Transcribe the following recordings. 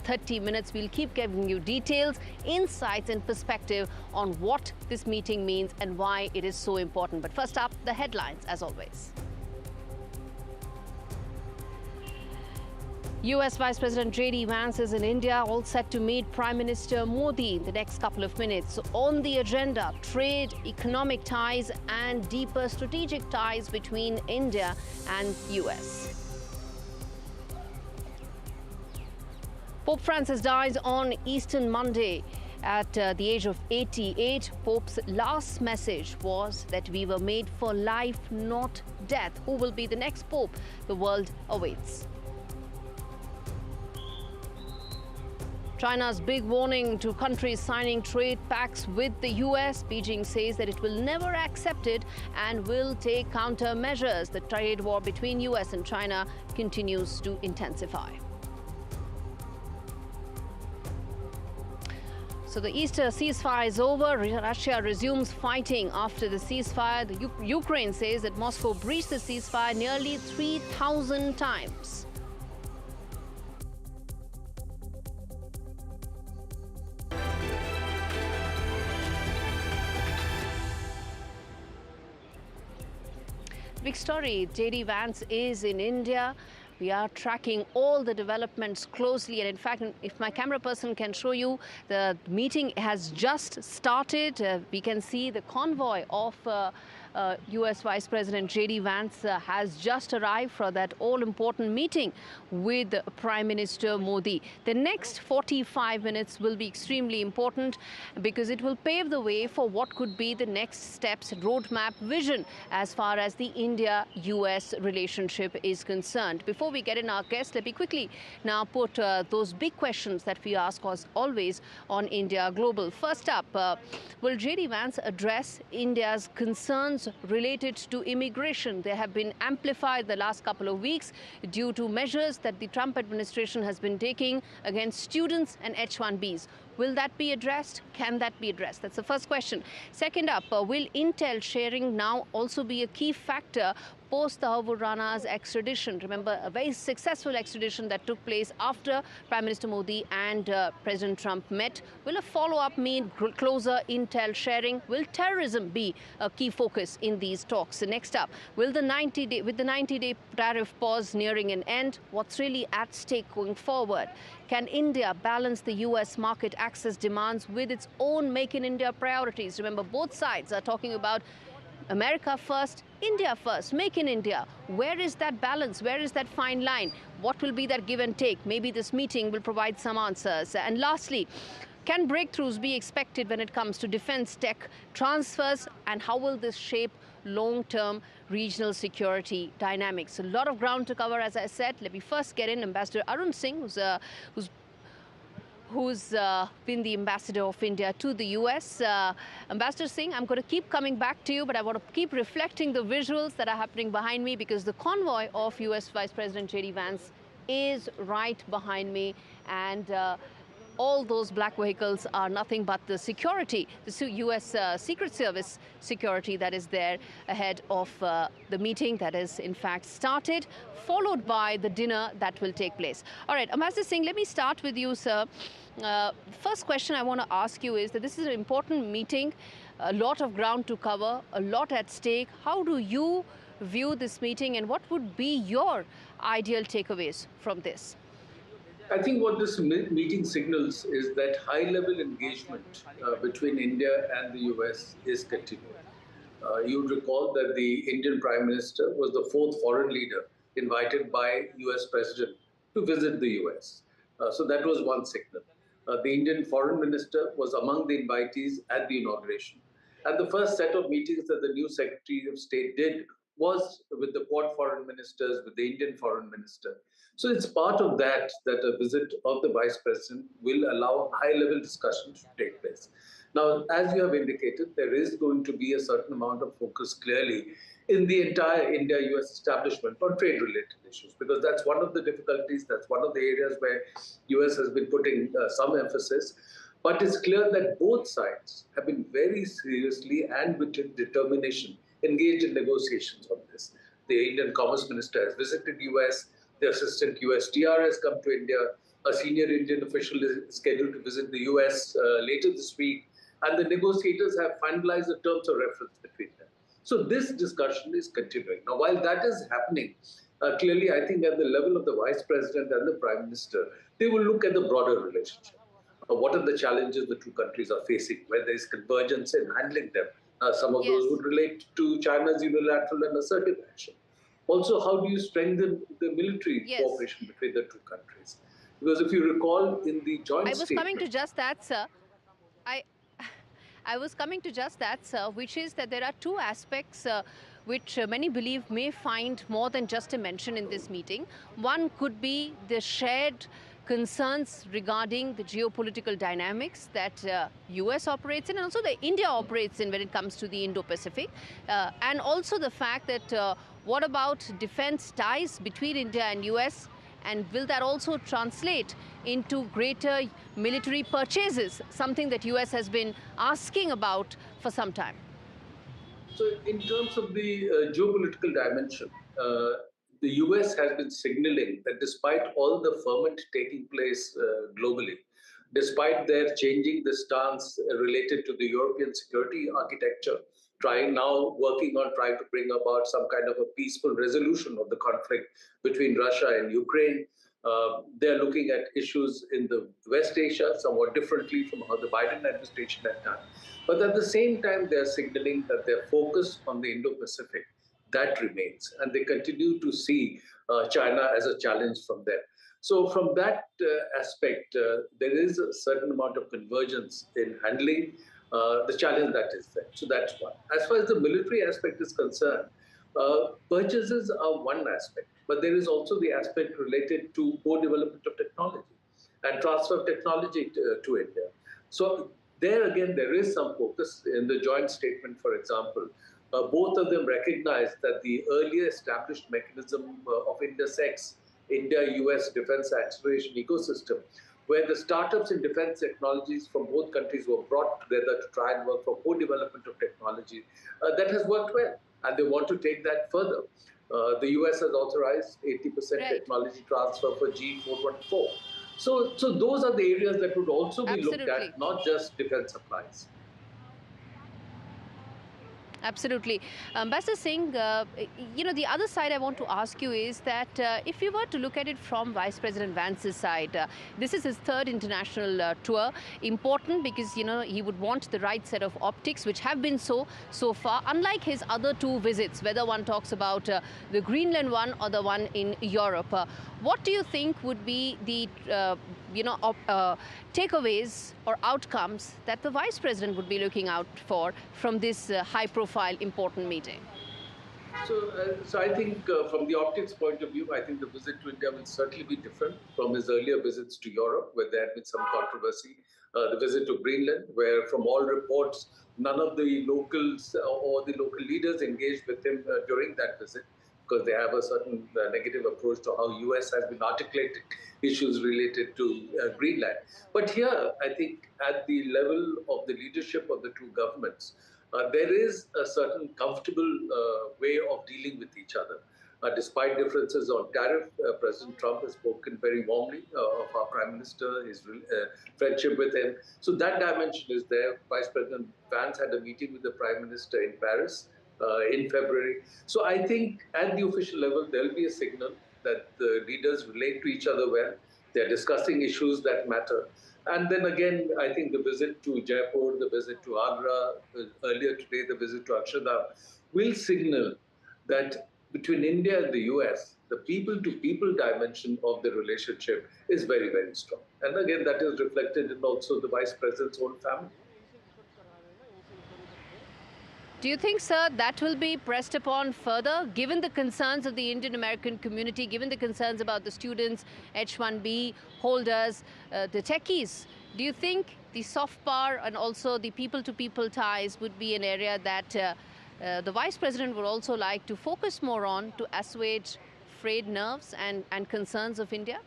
30 minutes. We'll keep giving you details, insights and perspective on what this meeting means and why it is so important. But first up, the headlines as always. US Vice President JD Vance is in India, all set to meet Prime Minister Modi in the next couple of minutes. On the agenda, trade, economic ties and deeper strategic ties between India and US. Pope Francis dies on Easter Monday at the age of 88. Pope's last message was that we were made for life, not death. Who will be the next Pope? The world awaits. China's big warning to countries signing trade pacts with the US. Beijing says that it will never accept it and will take countermeasures. The trade war between US and China continues to intensify. So the Easter ceasefire is over. Russia resumes fighting after the ceasefire. Ukraine says that Moscow breached the ceasefire nearly 3,000 times. Big story, JD Vance is in India. We are tracking all the developments closely, and in fact, if my camera person can show you, the meeting has just started. We can see the convoy of US Vice President JD Vance has just arrived for that all-important meeting with Prime Minister Modi. The next 45 minutes will be extremely important because it will pave the way for what could be the next steps, roadmap, vision as far as the India-US relationship is concerned. Before we get in our guest, let me quickly now put those big questions that we ask as always on India Global. First up, will JD Vance address India's concerns related to immigration? They have been amplified the last couple of weeks due to measures that the Trump administration has been taking against students and H-1Bs. Will that be addressed? Can that be addressed? That's the first question. Second up, will intel sharing now also be a key factor post the Havur Rana's extradition? Remember, a very successful extradition that took place after Prime Minister Modi and President Trump met. Will a follow-up mean closer intel sharing? Will terrorism be a key focus in these talks? Next up, will the 90-day tariff pause nearing an end? What's really at stake going forward? Can India balance the US market access demands with its own Make in India priorities? Remember, both sides are talking about America first, India first, Make in India. Where is that balance? Where is that fine line? What will be that give and take? Maybe this meeting will provide some answers. And lastly, can breakthroughs be expected when it comes to defense tech transfers, and how will this shape long-term regional security dynamics? A lot of ground to cover, as I said. Let me first get in Ambassador Arun Singh, who's been the ambassador of India to the US. Ambassador Singh, I'm going to keep coming back to you, but I want to keep reflecting the visuals that are happening behind me because the convoy of US Vice President JD Vance is right behind me, and all those black vehicles are nothing but the security, the US Secret Service security that is there ahead of the meeting that is in fact started, followed by the dinner that will take place. All right, Ambassador Singh, let me start with you, sir. First question I want to ask you is that this is an important meeting, a lot of ground to cover, a lot at stake. How do you view this meeting, and what would be your ideal takeaways from this? I think what this meeting signals is that high-level engagement between India and the US is continuing. You would recall that the Indian Prime Minister was the fourth foreign leader invited by US President to visit the US. So that was one signal. The Indian Foreign Minister was among the invitees at the inauguration. And the first set of meetings that the new Secretary of State did was with the Quad Foreign Ministers, with the Indian Foreign Minister. So it's part of that a visit of the Vice President will allow high-level discussions to take place. Now, as you have indicated, there is going to be a certain amount of focus clearly in the entire India-US establishment on trade-related issues, because that's one of the difficulties, that's one of the areas where US has been putting some emphasis. But it's clear that both sides have been very seriously and with determination engaged in negotiations on this. The Indian Commerce Minister has visited US, the Assistant USTR has come to India, A senior Indian official is scheduled to visit the US later this week, and the negotiators have finalized the terms of reference between them. So this discussion is continuing. Now, while that is happening, clearly, I think at the level of the Vice President and the Prime Minister, they will look at the broader relationship. What are the challenges the two countries are facing, where there is convergence in handling them? Some of those would relate to China's unilateral and assertive action. Also, how do you strengthen the military cooperation between the two countries? Because if you recall in the joint statement... I was coming to just that, sir. I was coming to just that, sir, which is that there are two aspects which many believe may find more than just a mention in this meeting. One could be the shared concerns regarding the geopolitical dynamics that US operates in, and also the India operates in when it comes to the Indo-Pacific, and also the fact that what about defense ties between India and US, and will that also translate into greater military purchases, something that US has been asking about for some time? So in terms of the geopolitical dimension, the US has been signaling that despite all the ferment taking place globally, despite their changing the stance related to the European security architecture, working on trying to bring about some kind of a peaceful resolution of the conflict between Russia and Ukraine. They're looking at issues in the West Asia somewhat differently from how the Biden administration had done. But at the same time, they're signaling that their focus on the Indo-Pacific, that remains. And they continue to see China as a challenge from there. So from that aspect, there is a certain amount of convergence in handling the challenge that is there. So that's one. As far as the military aspect is concerned, purchases are one aspect, but there is also the aspect related to co-development of technology and transfer of technology to India. So there again, there is some focus in the joint statement, for example. Both of them recognize that the earlier established mechanism of INDESX, India-US defense acceleration ecosystem, where the startups in defense technologies from both countries were brought together to try and work for co-development of technology, that has worked well, and they want to take that further. The US has authorized 80% technology transfer for G414. So those are the areas that would also be looked at, not just defense supplies. Absolutely. Ambassador Singh, the other side I want to ask you is that if you were to look at it from Vice President Vance's side, this is his third international tour. Important because, he would want the right set of optics, which have been so far, unlike his other two visits, whether one talks about the Greenland one or the one in Europe. What do you think would be the, takeaways or outcomes that the Vice President would be looking out for from this high-profile, important meeting? So I think from the optics point of view, I think the visit to India will certainly be different from his earlier visits to Europe, where there had been some controversy. The visit to Greenland, where from all reports, none of the locals or the local leaders engaged with him during that visit, because they have a certain negative approach to how US has been articulating issues related to Greenland. But here, I think at the level of the leadership of the two governments, there is a certain comfortable way of dealing with each other. Despite differences on tariff, President Trump has spoken very warmly of our Prime Minister, his friendship with him. So that dimension is there. Vice President Vance had a meeting with the Prime Minister in Paris in February. So I think at the official level, there'll be a signal that the leaders relate to each other well. They're discussing issues that matter. And then again, I think the visit to Jaipur, the visit to Agra, earlier today, the visit to Akshardham, will signal that between India and the US, the people-to-people dimension of the relationship is very, very strong. And again, that is reflected in also the Vice President's own family. Do you think, sir, that will be pressed upon further, given the concerns of the Indian-American community, given the concerns about the students, H-1B holders, the techies? Do you think the soft power and also the people-to-people ties would be an area that the Vice President would also like to focus more on to assuage frayed nerves and concerns of India?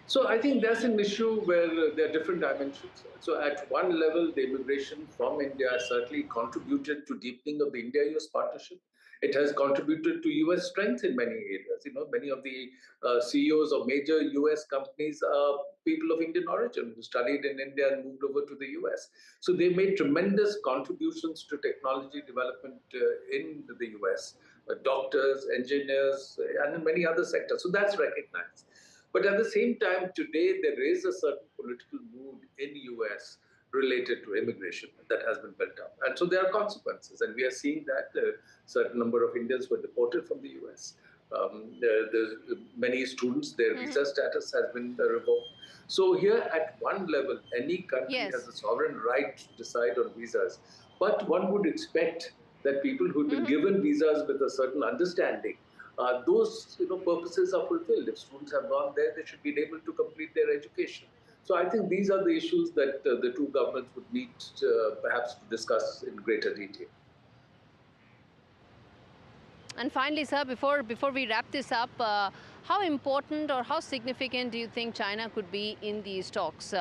So I think that's an issue where there are different dimensions. So at one level, the immigration from India certainly contributed to deepening of the India-US partnership. It has contributed to U.S. strength in many areas. Many of the CEOs of major U.S. companies are people of Indian origin who studied in India and moved over to the U.S. So they made tremendous contributions to technology development in the U.S. Doctors, engineers, and in many other sectors. So that's recognized. But at the same time, today there is a certain political mood in the US related to immigration that has been built up. And so there are consequences. And we are seeing that a certain number of Indians were deported from the US. There's many students, their visa status has been revoked. So here at one level, any country has a sovereign right to decide on visas. But one would expect that people who've been given visas with a certain understanding, those purposes are fulfilled. If students have gone there, they should be able to complete their education. So I think these are the issues that the two governments would need perhaps to discuss in greater detail. And finally, sir, before we wrap this up, how important or how significant do you think China could be in these talks?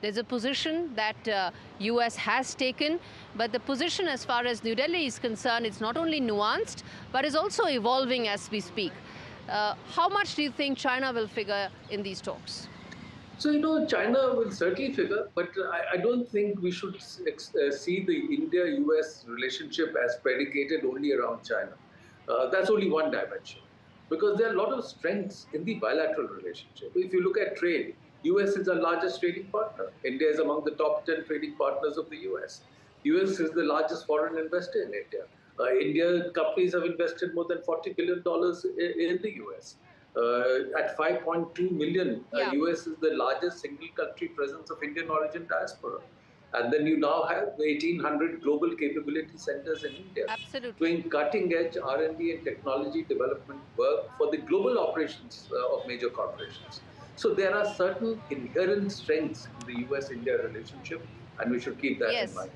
There's a position that US has taken, but the position as far as New Delhi is concerned, it's not only nuanced, but is also evolving as we speak. How much do you think China will figure in these talks? So, China will certainly figure, but I don't think we should see the India-US relationship as predicated only around China. That's only one dimension, because there are a lot of strengths in the bilateral relationship. If you look at trade, US is our largest trading partner. India is among the top 10 trading partners of the US. US is the largest foreign investor in India. India companies have invested more than $40 billion in the US. At 5.2 million, US is the largest single country presence of Indian origin diaspora. And then you now have 1,800 global capability centers in India. Absolutely. Doing cutting-edge R&D and technology development work for the global operations of major corporations. So there are certain inherent strengths in the US-India relationship, and we should keep that in mind.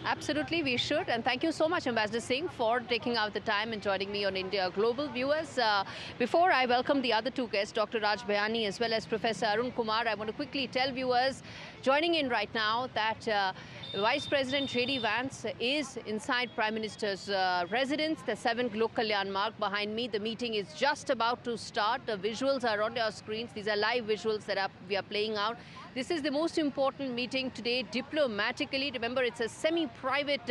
Absolutely, we should. And thank you so much, Ambassador Singh, for taking out the time and joining me on India Global. Viewers, before I welcome the other two guests, Dr. Raj Bayani as well as Professor Arun Kumar, I want to quickly tell viewers joining in right now that Vice President JD Vance is inside Prime Minister's residence, the 7th Lok Kalyan Marg behind me. The meeting is just about to start. The visuals are on your screens. These are live visuals that we are playing out. This is the most important meeting today diplomatically. Remember, it's a semi-private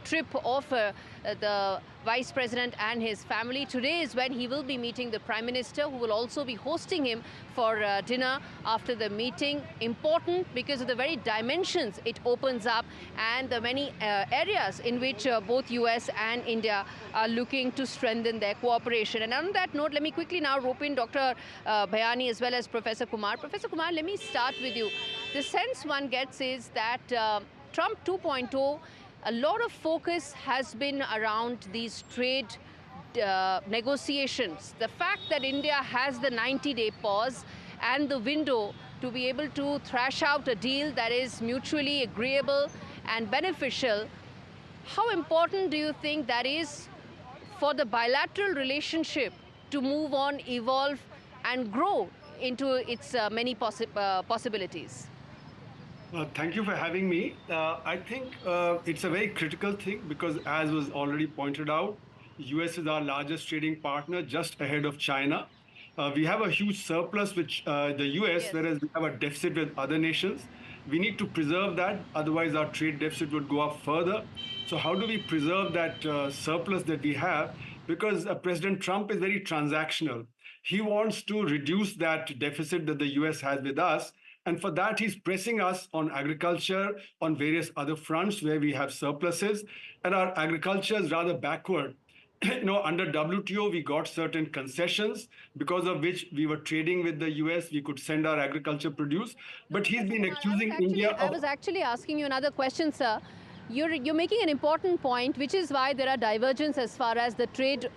trip of the Vice President and his family. Today is when he will be meeting the Prime Minister, who will also be hosting him for dinner after the meeting. Important because of the very dimensions it opens up and the many areas in which both US and India are looking to strengthen their cooperation. And on that note, let me quickly now rope in Dr. Bayani as well as Professor Kumar. Professor Kumar, let me start with you. The sense one gets is that Trump 2.0, a lot of focus has been around these trade negotiations. The fact that India has the 90-day pause and the window to be able to thrash out a deal that is mutually agreeable and beneficial, how important do you think that is for the bilateral relationship to move on, evolve, and grow into its many possibilities? Thank you for having me. I think it's a very critical thing because, as was already pointed out, US is our largest trading partner, just ahead of China. We have a huge surplus with the US, whereas we have a deficit with other nations. We need to preserve that, otherwise our trade deficit would go up further. So how do we preserve that surplus that we have? Because President Trump is very transactional. He wants to reduce that deficit that the US has with us. And for that, he's pressing us on agriculture, on various other fronts where we have surpluses. And our agriculture is rather backward. Under WTO, we got certain concessions because of which we were trading with the US. We could send our agriculture produce. But he's been accusing India of... I was actually asking you another question, sir. You're making an important point, which is why there are divergences as far as the trade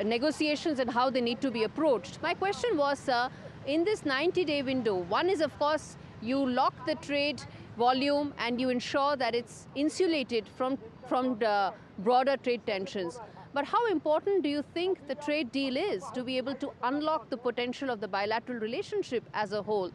negotiations and how they need to be approached. My question was, sir, in this 90-day window, one is, of course, you lock the trade volume and you ensure that it's insulated from the broader trade tensions. But how important do you think the trade deal is to be able to unlock the potential of the bilateral relationship as a whole,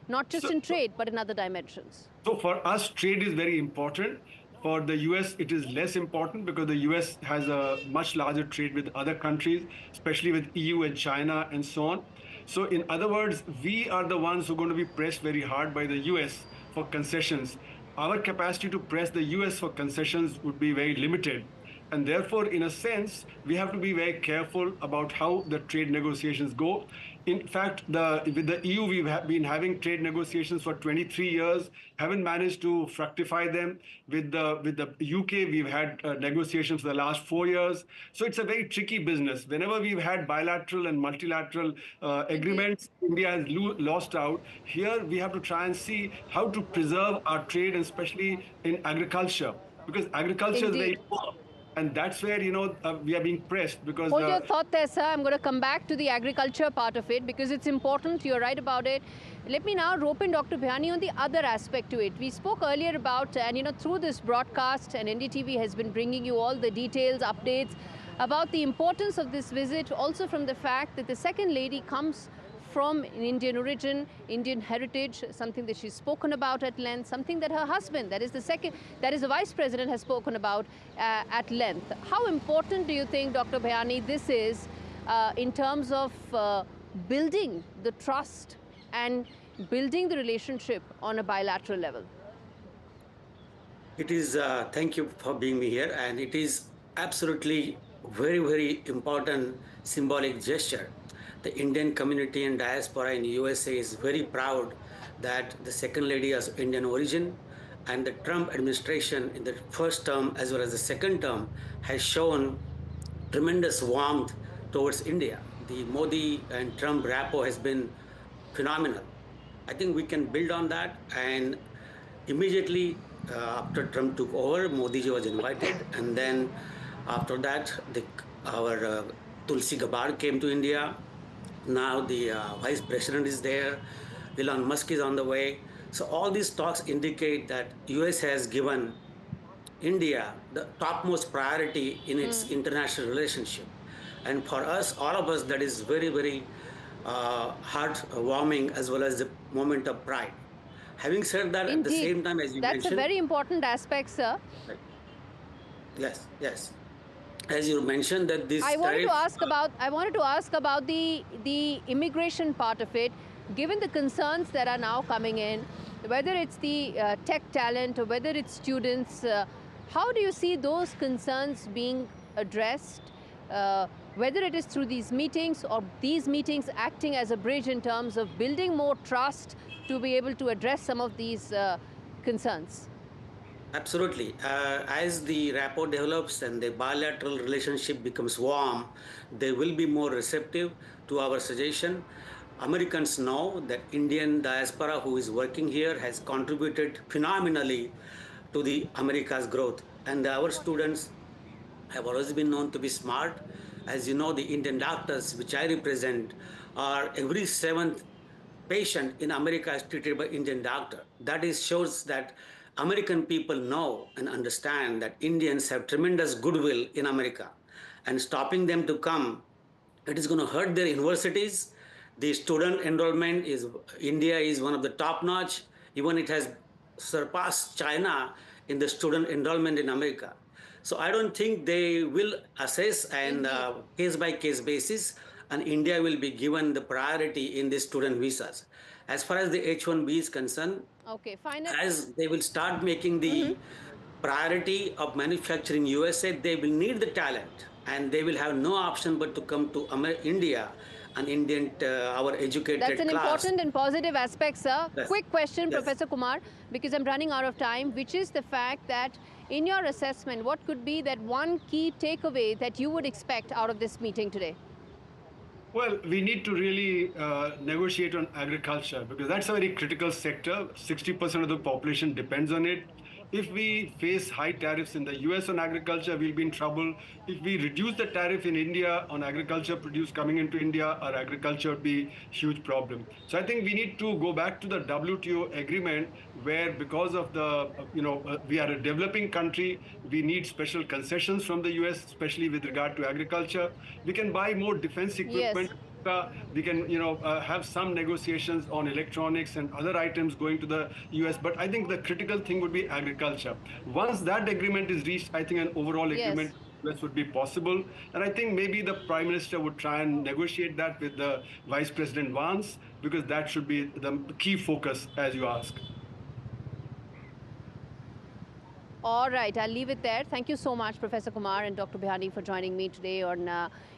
not just in trade, but in other dimensions? So for us, trade is very important. For the US, it is less important because the US has a much larger trade with other countries, especially with EU and China and so on. So, in other words, we are the ones who are going to be pressed very hard by the US for concessions. Our capacity to press the US for concessions would be very limited. And therefore, in a sense, we have to be very careful about how the trade negotiations go. In fact, with the EU, we've been having trade negotiations for 23 years, haven't managed to fructify them. With the UK, we've had negotiations for the last 4 years. So it's a very tricky business. Whenever we've had bilateral and multilateral agreements, India has lost out. Here, we have to try and see how to preserve our trade, and especially in agriculture, because agriculture is very poor. And that's where, we are being pressed because... Hold your thought there, sir. I'm going to come back to the agriculture part of it because it's important. You're right about it. Let me now rope in Dr. Bhayani on the other aspect to it. We spoke earlier about, and through this broadcast, and NDTV has been bringing you all the details, updates about the importance of this visit, also from the fact that the second lady comes from an Indian origin, Indian heritage, something that she's spoken about at length, something that her husband, that is the Vice President, has spoken about at length. How important do you think, Dr. Bhayani, this is in terms of building the trust and building the relationship on a bilateral level? It is, thank you for being me here, and it is absolutely very, very important symbolic gesture. The Indian community and diaspora in USA is very proud that the second lady is of Indian origin, and the Trump administration in the first term as well as the second term has shown tremendous warmth towards India. The Modi and Trump rapport has been phenomenal. I think we can build on that, and immediately after Trump took over, Modi ji was invited, and then after that our Tulsi Gabbard came to India. Now the Vice President is there, Elon Musk is on the way. So all these talks indicate that US has given India the topmost priority in its international relationship. And for us, all of us, that is very, very heartwarming as well as a moment of pride. Having said that, Indeed. At the same time, as you mentioned... That's a very important aspect, sir. Right. Yes, yes. As you mentioned that this I wanted to ask about the immigration part of it, given the concerns that are now coming in, whether it's the tech talent or whether it's students, how do you see those concerns being addressed, whether it is through these meetings or these meetings acting as a bridge in terms of building more trust to be able to address some of these concerns? Absolutely. As the rapport develops and the bilateral relationship becomes warm, they will be more receptive to our suggestion. Americans know that Indian diaspora who is working here has contributed phenomenally to the America's growth. And our students have always been known to be smart. As you know, the Indian doctors, which I represent, are every seventh patient in America is treated by Indian doctor. That shows that American people know and understand that Indians have tremendous goodwill in America, and stopping them to come, it is going to hurt their universities. The student enrollment India is one of the top notch. Even it has surpassed China in the student enrollment in America. So I don't think they will assess and case by case basis, and India will be given the priority in the student visas. As far as the H-1B is concerned, okay, fine. As they will start making the priority of manufacturing USA, they will need the talent, and they will have no option but to come to India, an Indian, our educated class. That's an important and positive aspect, sir. Yes. Quick question, Yes. Professor Kumar, because I'm running out of time, which is the fact that in your assessment, what could be that one key takeaway that you would expect out of this meeting today? Well, we need to really negotiate on agriculture because that's a very critical sector. 60% of the population depends on it. If we face high tariffs in the US on agriculture, we'll be in trouble. If we reduce the tariff in India on agriculture produced coming into India, our agriculture would be a huge problem. So I think we need to go back to the WTO agreement where, because of the, we are a developing country, we need special concessions from the US, especially with regard to agriculture. We can buy more defense equipment. Yes. We can, have some negotiations on electronics and other items going to the US. But I think the critical thing would be agriculture. Once that agreement is reached, I think an overall agreement would be possible. And I think maybe the Prime Minister would try and negotiate that with the Vice President Vance, because that should be the key focus, as you ask. All right, I'll leave it there. Thank you so much, Professor Kumar and Dr. Bihani, for joining me today on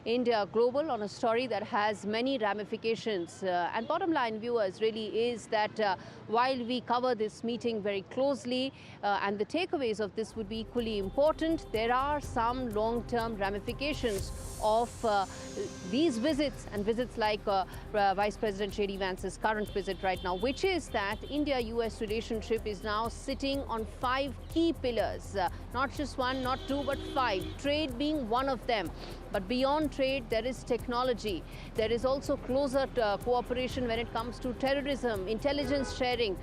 India Global, on a story that has many ramifications. And bottom line, viewers, really is that while we cover this meeting very closely and the takeaways of this would be equally important, there are some long-term ramifications of these visits, and visits like Vice President JD Vance's current visit right now, which is that India-US relationship is now sitting on 5 key pillars, not just 1, not 2, but 5, trade being one of them. But beyond trade, there is technology. There is also closer cooperation when it comes to terrorism, intelligence sharing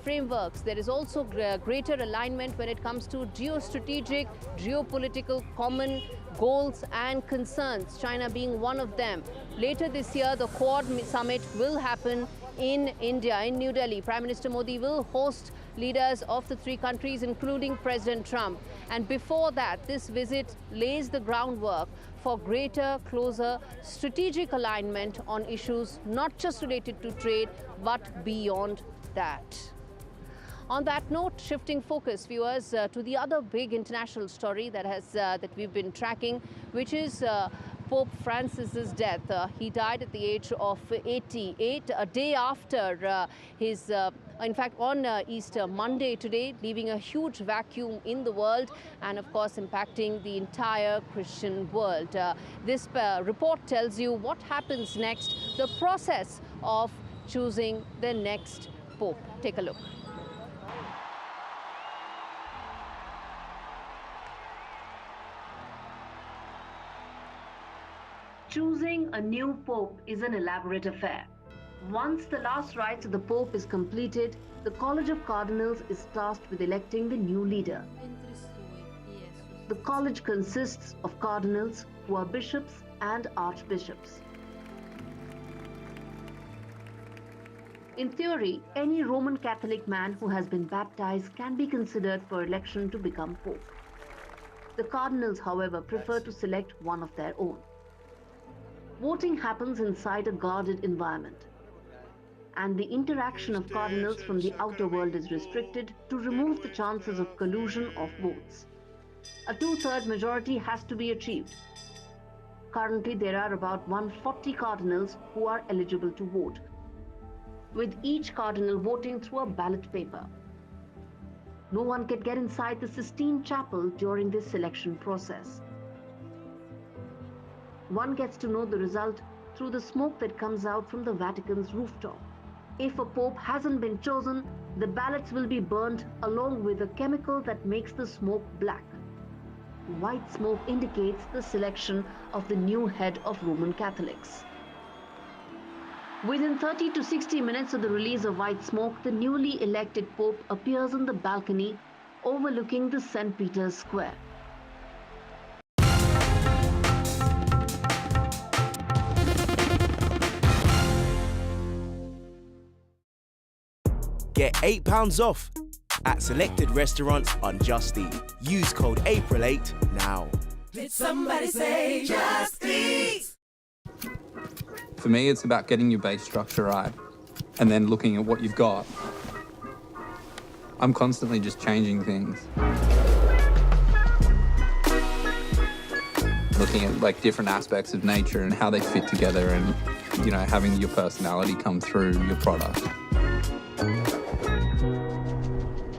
frameworks. There is also greater alignment when it comes to geostrategic, geopolitical common goals and concerns, China being one of them. Later this year, the Quad Summit will happen in India, in New Delhi. Prime Minister Modi will host leaders of the 3 countries, including President Trump. And before that, this visit lays the groundwork for greater, closer strategic alignment on issues not just related to trade, but beyond that. On that note, shifting focus, viewers, to the other big international story that we've been tracking, which is Pope Francis's death. He died at the age of 88, a day after in fact, on Easter Monday today, leaving a huge vacuum in the world and, of course, impacting the entire Christian world. This report tells you what happens next, the process of choosing the next Pope. Take a look. Choosing a new Pope is an elaborate affair. Once the last rites of the Pope is completed, the College of Cardinals is tasked with electing the new leader. The college consists of cardinals who are bishops and archbishops. In theory, any Roman Catholic man who has been baptized can be considered for election to become Pope. The cardinals, however, prefer to select one of their own. Voting happens inside a guarded environment, and the interaction of cardinals from the outer world is restricted to remove the chances of collusion of votes. A 2/3 majority has to be achieved. Currently, there are about 140 cardinals who are eligible to vote, with each cardinal voting through a ballot paper. No one can get inside the Sistine Chapel during this selection process. One gets to know the result through the smoke that comes out from the Vatican's rooftop. If a pope hasn't been chosen, the ballots will be burnt along with a chemical that makes the smoke black. White smoke indicates the selection of the new head of Roman Catholics. Within 30 to 60 minutes of the release of white smoke, the newly elected pope appears on the balcony overlooking the St. Peter's Square. Get £8 off at selected restaurants on Just Eat. Use code APRIL8 now. Did somebody say Just Eat? For me, it's about getting your base structure right and then looking at what you've got. I'm constantly just changing things. Looking at like different aspects of nature and how they fit together and, you know, having your personality come through your product.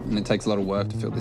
And it takes a lot of work to fill this